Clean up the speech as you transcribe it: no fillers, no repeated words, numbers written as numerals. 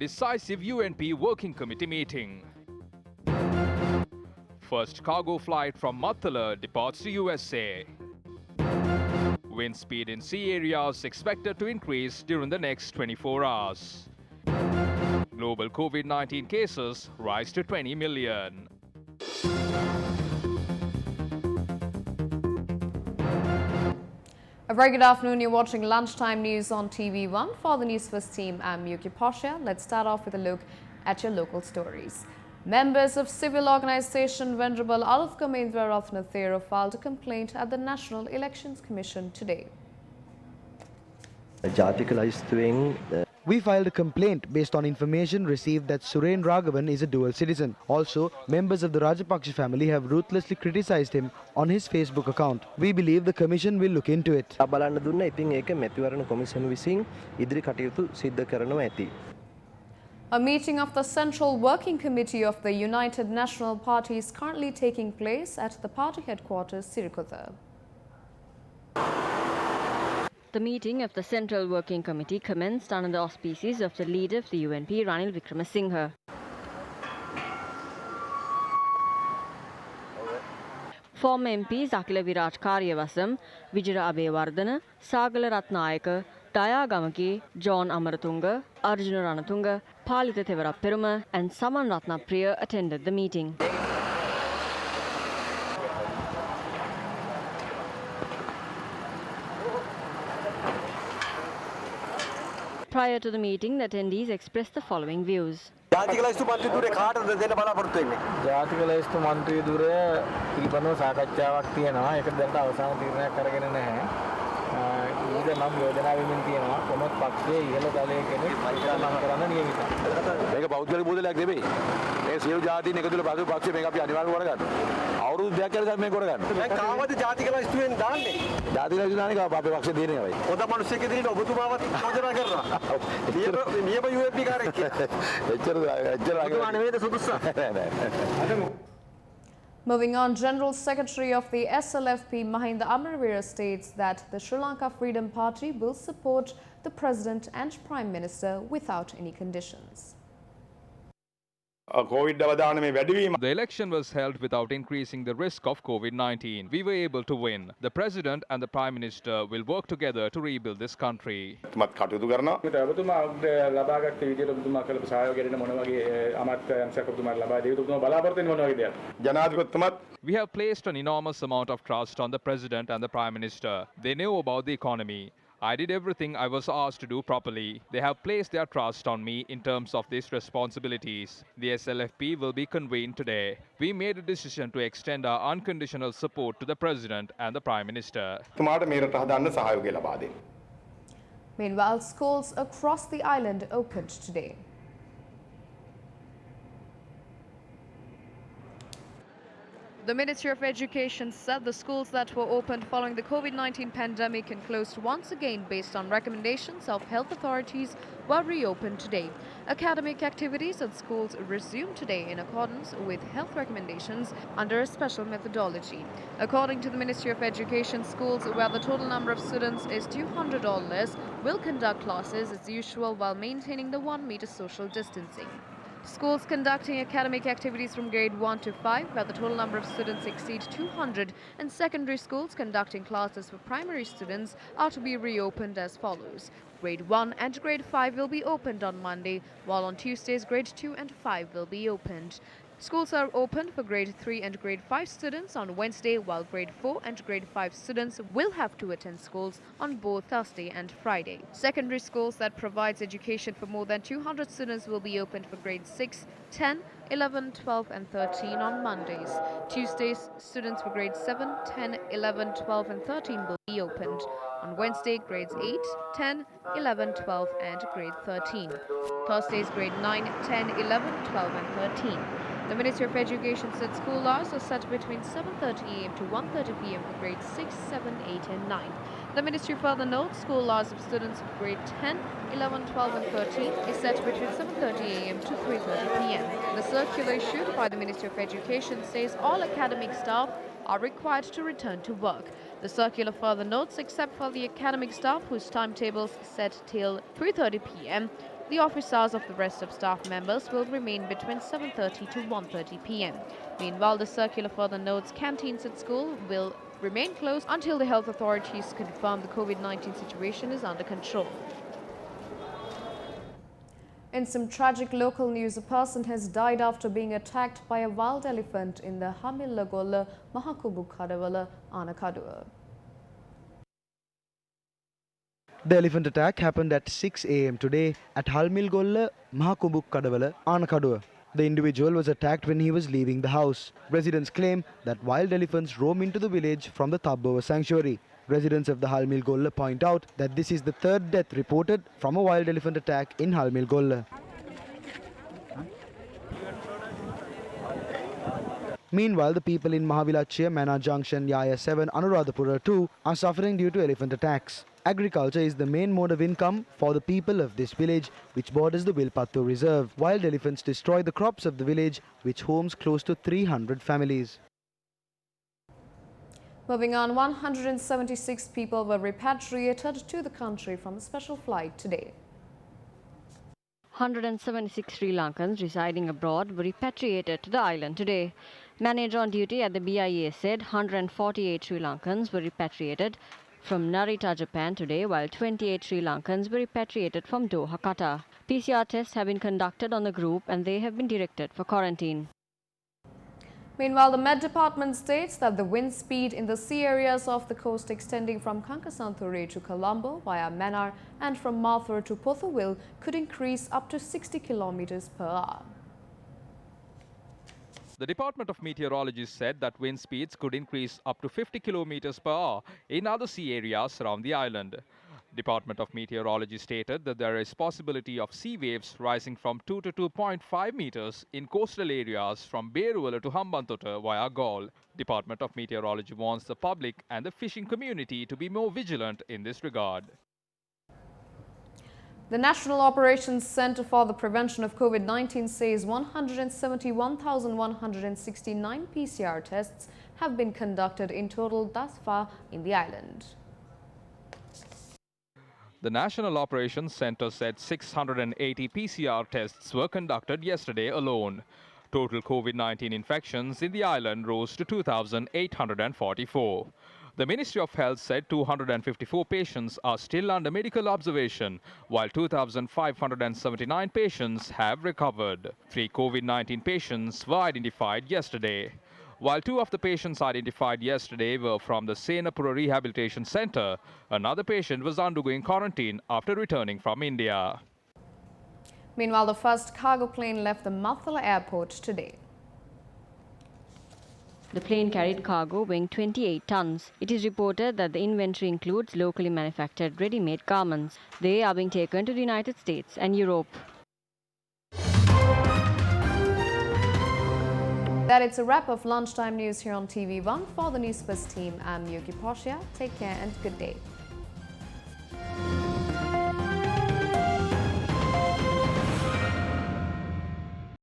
decisive UNP Working Committee meeting. First cargo flight from Mattala departs to USA. Wind speed in sea areas expected to increase during the next 24 hours. Global COVID-19 cases rise to 20 million. A very good afternoon. You're watching Lunchtime News on TV1. For the Newsfirst team, I'm Yuki Pasha. Let's start off with a look at your local stories. Members of civil organisation Venerable Alf Kamendra Ratna Thero filed a complaint at the National Elections Commission today. We filed a complaint based on information received that Suren Raghavan is a dual citizen. Also, members of the Rajapaksa family have ruthlessly criticized him on his Facebook account. We believe the commission will look into it. A meeting of the Central Working Committee of the United National Party is currently taking place at the party headquarters, Sirikota. The meeting of the Central Working Committee commenced under the auspices of the leader of the UNP, Ranil Wickremesinghe. Former MPs Akila Virat Karyawasam, Vijaya Abewardana, Sagala Ratnayaka, Daya Gamaki, John Amaratunga, Arjuna Ranatunga, Palita Thevara Peruma and Saman Ratna Priya attended the meeting. Prior to the meeting, the attendees expressed the following views. Moving on, General Secretary of the SLFP Mahinda Amarveera states that the Sri Lanka Freedom Party will support the President and Prime Minister without any conditions. The election was held without increasing the risk of COVID-19. We were able to win. The President and the Prime Minister will work together to rebuild this country. We have placed an enormous amount of trust on the President and the Prime Minister. They know about the economy. I did everything I was asked to do properly. They have placed their trust on me in terms of these responsibilities. The SLFP will be convened today. We made a decision to extend our unconditional support to the President and the Prime Minister. Meanwhile, schools across the island opened today. The Ministry of Education said the schools that were opened following the COVID-19 pandemic and closed once again based on recommendations of health authorities were reopened today. Academic activities at schools resumed today in accordance with health recommendations under a special methodology. According to the Ministry of Education, schools where the total number of students is 200 or less will conduct classes as usual while maintaining the 1 meter social distancing. Schools conducting academic activities from grade 1 to 5 where the total number of students exceed 200 and secondary schools conducting classes for primary students are to be reopened as follows. Grade 1 and grade 5 will be opened on Monday, while on Tuesdays grade 2 and 5 will be opened. Schools are open for grade 3 and grade 5 students on Wednesday, while grade 4 and grade 5 students will have to attend schools on both Thursday and Friday. Secondary schools that provides education for more than 200 students will be opened for grades 6, 10, 11, 12 and 13 on Mondays. Tuesdays, students for grades 7, 10, 11, 12 and 13 will be opened. On Wednesday, grades 8, 10, 11, 12 and grade 13. Thursdays, grade 9, 10, 11, 12 and 13. The Ministry of Education said school hours are set between 7:30 a.m. to 1:30 p.m. for grades 6, 7, 8 and 9. The Ministry further notes school hours of students of grade 10, 11, 12 and 13 is set between 7:30 a.m. to 3:30 p.m. The circular issued by the Ministry of Education says all academic staff are required to return to work. The circular further notes except for the academic staff whose timetables set till 3:30 p.m., The office hours of the rest of staff members will remain between 7:30 to 1:30 p.m. Meanwhile, the circular further notes canteens at school will remain closed until the health authorities confirm the COVID-19 situation is under control. In some tragic local news, a person has died after being attacked by a wild elephant in the Hamillagolla Mahakubukadavala Anakaduwa. The elephant attack happened at 6 a.m. today at Halmilgolla, Mahakubukadavala, Anakaduwa. The individual was attacked when he was leaving the house. Residents claim that wild elephants roam into the village from the Tabbova sanctuary. Residents of the Halmilgolla point out that this is the third death reported from a wild elephant attack in Halmilgolla. Meanwhile, the people in Mahavilachya, Mana Junction, Yaya 7, Anuradhapura 2 are suffering due to elephant attacks. Agriculture is the main mode of income for the people of this village, which borders the Vilpattu Reserve. Wild elephants destroy the crops of the village, which homes close to 300 families. Moving on, 176 people were repatriated to the country from a special flight today. 176 Sri Lankans residing abroad were repatriated to the island today. Manager on duty at the BIA said 148 Sri Lankans were repatriated from Narita, Japan today, while 28 Sri Lankans were repatriated from Doha, Qatar. PCR tests have been conducted on the group and they have been directed for quarantine. Meanwhile, the Met Department states that the wind speed in the sea areas of the coast extending from Kankasanthure to Colombo via Mannar and from Mathur to Pothuwil could increase up to 60 kilometers per hour. The Department of Meteorology said that wind speeds could increase up to 50 kilometers per hour in other sea areas around the island. Department of Meteorology stated that there is possibility of sea waves rising from 2 to 2.5 meters in coastal areas from Beruvula to Hambantota via Galle. Department of Meteorology warns the public and the fishing community to be more vigilant in this regard. The National Operations Center for the Prevention of COVID-19 says 171,169 PCR tests have been conducted in total thus far in the island. The National Operations Center said 680 PCR tests were conducted yesterday alone. Total COVID-19 infections in the island rose to 2,844. The Ministry of Health said 254 patients are still under medical observation, while 2,579 patients have recovered. 3 COVID-19 patients were identified yesterday. While 2 of the patients identified yesterday were from the Senapura Rehabilitation Center, another patient was undergoing quarantine after returning from India. Meanwhile, the first cargo plane left the Mathula airport today. The plane carried cargo weighing 28 tons. It is reported that the inventory includes locally manufactured ready-made garments. They are being taken to the United States and Europe. That it's a wrap of lunchtime news here on TV1. For the Newsfirst team, I'm Yuki Portia. Take care and good day.